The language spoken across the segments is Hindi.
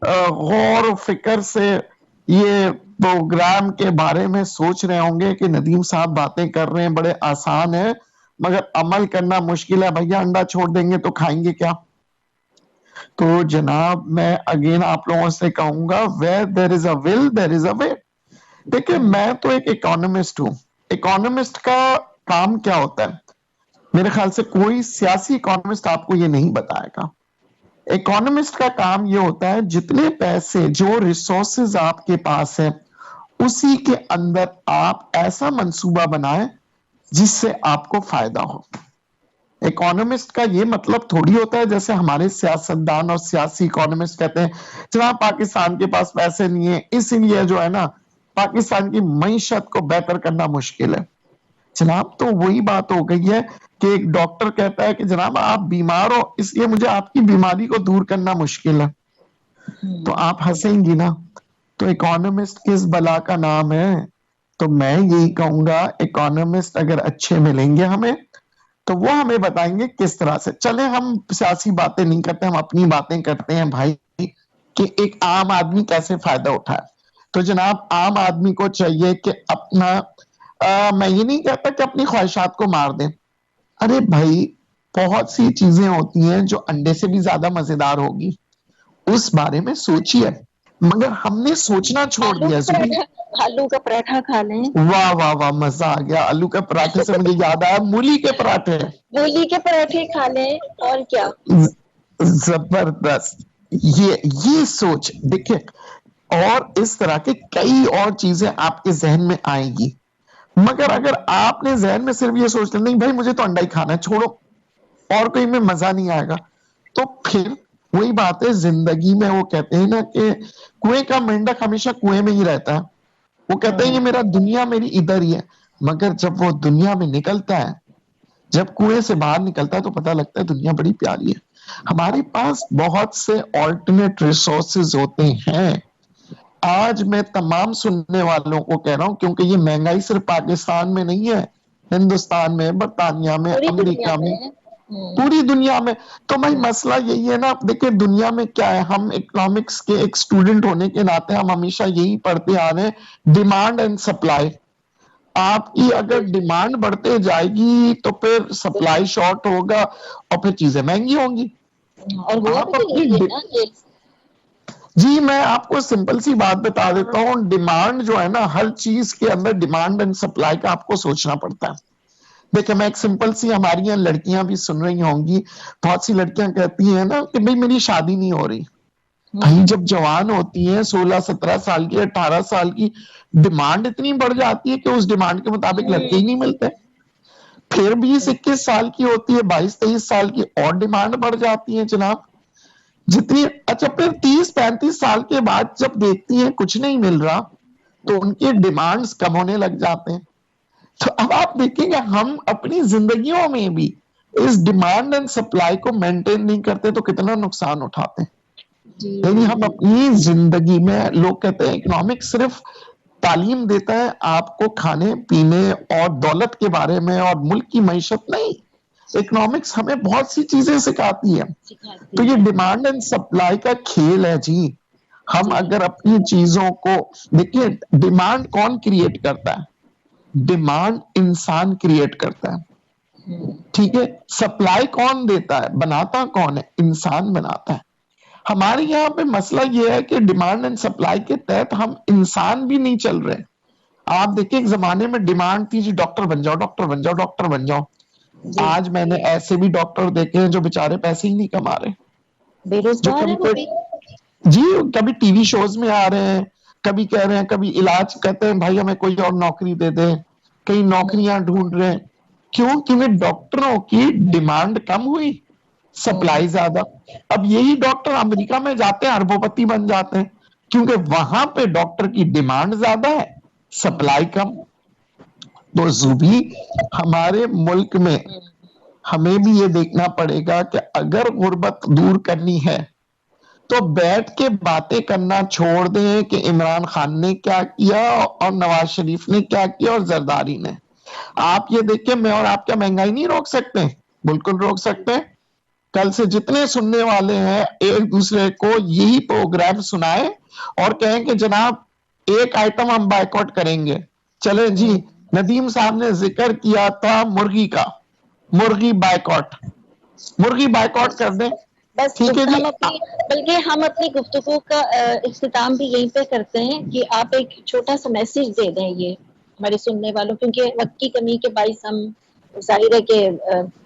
गौर फिक्र से ये प्रोग्राम के बारे में सोच रहे होंगे कि नदीम साहब बातें कर रहे हैं बड़े आसान है, मगर अमल करना मुश्किल है। भैया अंडा छोड़ देंगे तो खाएंगे क्या? तो जनाब मैं अगेन आप लोगों से कहूंगा, where there is a will there is a way. देखिए मैं तो एक इकोनॉमिस्ट हूं। इकोनॉमिस्ट का काम क्या होता है? मेरे ख्याल से कोई सियासी इकोनॉमिस्ट आपको ये नहीं बताएगा। इकोनॉमिस्ट का काम ये होता है जितने पैसे, जो रिसोर्सेज आपके पास है, उसी के अंदर आप ऐसा मंसूबा बनाएं जिससे आपको फायदा हो। इकोनॉमिस्ट का ये मतलब थोड़ी होता है जैसे हमारे सियासतदान और सियासी इकोनॉमिस्ट कहते हैं जनाब पाकिस्तान के पास पैसे नहीं है इसीलिए जो है ना पाकिस्तान की मईशत को बेहतर करना मुश्किल है। जनाब तो वही बात हो गई है कि एक डॉक्टर कहता है कि जनाब आप बीमार हो इसलिए मुझे आपकी बीमारी को दूर करना मुश्किल है। तो आप हंसेंगी ना। तो इकोनॉमिस्ट किस बला का नाम है? तो मैं यही कहूंगा इकोनॉमिस्ट अगर अच्छे मिलेंगे हमें तो वो हमें बताएंगे किस तरह से चले। हम सियासी बातें नहीं करते, हम अपनी बातें करते हैं भाई कि एक आम आदमी कैसे फायदा उठाए। तो जनाब आम आदमी को चाहिए कि अपना मैं ये नहीं कहता कि अपनी ख्वाहिशात को मार दें। अरे भाई बहुत सी चीजें होती हैं जो अंडे से भी ज्यादा मजेदार होगी, उस बारे में सोचिए। मगर हमने सोचना छोड़ दिया। आलू का पराठा खा लें। वाह वाह वाह, मजा आ गया। आलू के पराठे से मुझे याद आया मूली के पराठे। मूली के पराठे खा लें और क्या। जबरदस्त। ये सोच देखिए, और इस तरह के कई और चीजें आपके जहन में आएंगी। मगर अगर आपने जहन में सिर्फ ये सोच लिया नहीं भाई मुझे तो अंडा ही खाना है, छोड़ो, और कोई में मजा नहीं आएगा, तो फिर वही बात है। जिंदगी में वो कहते हैं ना कि कुएं का मेंढक हमेशा कुएं में ही रहता है। वो कहते हैं ये मेरा दुनिया मेरी इधर ही है। मगर जब वो दुनिया में निकलता है, जब कुएं से बाहर निकलता है तो पता लगता है दुनिया बड़ी प्यारी है। हमारे पास बहुत से ऑल्टरनेट रिसोर्सेज होते हैं। आज मैं तमाम सुनने वालों को कह रहा हूं क्योंकि ये महंगाई सिर्फ पाकिस्तान में नहीं है, हिंदुस्तान में, बरतानिया में, अमेरिका में, पूरी दुनिया में। तो भाई मसला यही है ना। देखिए दुनिया में क्या है, हम इकोनॉमिक्स के एक स्टूडेंट होने के नाते हम हमेशा यही पढ़ते आ रहे हैं, डिमांड एंड सप्लाई। आपकी अगर डिमांड बढ़ते जाएगी तो फिर सप्लाई शॉर्ट होगा और फिर चीजें महंगी होंगी। और आप अपनी जी मैं आपको सिंपल सी बात बता देता हूँ, डिमांड जो है ना, हर चीज के अंदर डिमांड एंड सप्लाई का आपको सोचना पड़ता है। देखिए मैं एक सिंपल सी, हमारी यहाँ लड़कियां भी सुन रही होंगी, बहुत सी लड़कियां कहती हैं ना कि भाई मेरी शादी नहीं हो रही। भाई जब जवान होती हैं 16-17 साल की, 18 साल की, डिमांड इतनी बढ़ जाती है कि उस डिमांड के मुताबिक लड़के ही नहीं मिलते। फिर 20-21 साल की होती है, 22-23 साल की, और डिमांड बढ़ जाती है जनाब जितनी। अच्छा फिर 30-35 साल के बाद जब देखती है कुछ नहीं मिल रहा तो उनके डिमांड्स कम होने लग जाते हैं। तो अब आप देखेंगे हम अपनी जिंदगियों में भी इस डिमांड एंड सप्लाई को मेंटेन नहीं करते तो कितना नुकसान उठाते हैं। यानी हम अपनी जिंदगी में, लोग कहते हैं इकोनॉमिक्स सिर्फ तालीम देता है आपको खाने पीने और दौलत के बारे में और मुल्क की मईशत, नहीं, इकोनॉमिक्स हमें बहुत सी चीजें सिखाती है। तो ये डिमांड एंड सप्लाई का खेल है जी। हम अगर अपनी चीजों को देखिए, डिमांड कौन क्रिएट करता है? डिमांड इंसान क्रिएट करता है, ठीक है। सप्लाई कौन देता है, बनाता कौन है? इंसान बनाता है। हमारे यहाँ पे मसला ये है कि डिमांड एंड सप्लाई के तहत हम इंसान भी नहीं चल रहे। आप देखिए एक जमाने में डिमांड थी जी डॉक्टर बन जाओ, डॉक्टर बन जाओ, डॉक्टर बन जाओ। आज मैंने ऐसे भी डॉक्टर देखे हैं जो बेचारे पैसे ही नहीं कमा रहे, बेरोजगार है वो भी। जी कभी टीवी शोज में आ रहे हैं, कभी कह रहे हैं, कभी इलाज कहते हैं भाई हमें कोई और नौकरी दे दे, कई नौकरियां ढूंढ रहे हैं। क्यों? क्योंकि डॉक्टरों की डिमांड कम हुई, सप्लाई ज्यादा। अब यही डॉक्टर अमेरिका में जाते हैं अरबोपति बन जाते हैं, क्योंकि वहां पे डॉक्टर की डिमांड ज्यादा है, सप्लाई कम। तो जूबी हमारे मुल्क में हमें भी ये देखना पड़ेगा कि अगर गुर्बत दूर करनी है तो बैठ के बातें करना छोड़ दें कि इमरान खान ने क्या किया और नवाज शरीफ ने क्या किया और जरदारी ने। आप ये देखिए, मैं और आप क्या महंगाई नहीं रोक सकते? बिल्कुल रोक सकते हैं। कल से जितने सुनने वाले हैं एक दूसरे को यही प्रोग्राम सुनाए और कहें कि जनाब एक आइटम हम बायकॉट करेंगे। चले जी, नदीम साहब ने जिक्र किया था मुर्गी का, मुर्गी बायकॉट कर दें। बस ठीक है जी। बल्कि हम अपनी गुफ्तगू का इख्तिताम भी यहीं पे करते हैं कि आप एक छोटा सा मैसेज दे दें ये हमारे सुनने वालों, क्योंकि वक्त की कमी के बाइस हम जाहिर है कि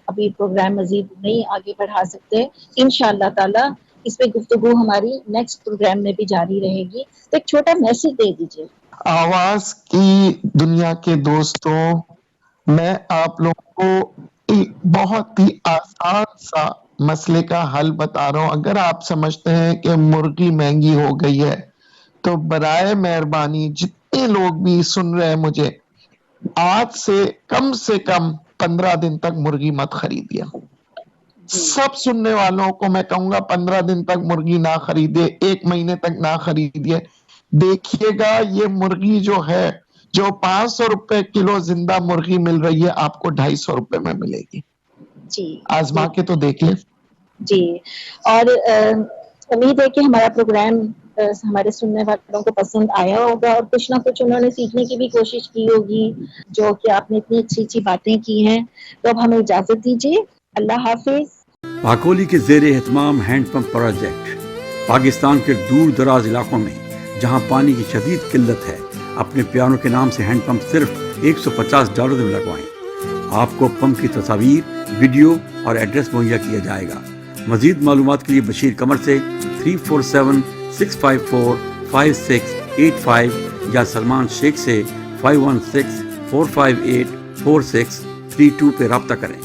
अभी प्रोग्राम मजीद नहीं आगे बढ़ा सकते। इंशाअल्लाह ताला इस पे गुफ्तगू हमारी नेक्स्ट प्रोग्राम में भी जारी रहेगी। तो एक छोटा मैसेज दे दीजिए। आवाज की दुनिया के दोस्तों, मैं आप लोगों को एक बहुत ही आसान सा मसले का हल बता रहा हूं। अगर आप समझते हैं कि मुर्गी महंगी हो गई है तो बराए मेहरबानी जितने लोग भी सुन रहे हैं मुझे, आज से कम 15 दिन तक मुर्गी मत खरीदिए। सब सुनने वालों को मैं कहूंगा 15 दिन तक मुर्गी ना खरीदे, 1 महीने तक ना खरीदिए। देखिएगा ये मुर्गी जो है, जो 500 रुपए किलो जिंदा मुर्गी मिल रही है, आपको 250 रुपए में मिलेगी। जी, आजमा के तो देख ले जी। और उम्मीद है कि हमारा प्रोग्राम हमारे सुनने वालों को पसंद आया होगा और कुछ ना कुछ उन्होंने सीखने की भी कोशिश की होगी, जो कि आपने इतनी अच्छी बातें की हैं। तो अब हमें इजाजत दीजिए। अल्लाह हाफिज। पाकोली के ज़ेरे एहतमाम हैंडपम्प प्रोजेक्ट पाकिस्तान के दूर दराज इलाकों में जहां पानी की शदीद किल्लत है, अपने प्यारों के नाम से हैंडपम्प सिर्फ $150 में लगवाएं। आपको पंप की तस्वीर, वीडियो और एड्रेस मुहैया किया जाएगा। मजीद मालूमात के लिए बशीर कमर से 347-654-5685 या सलमान शेख से 516-458-4632 पे रब्ता करें।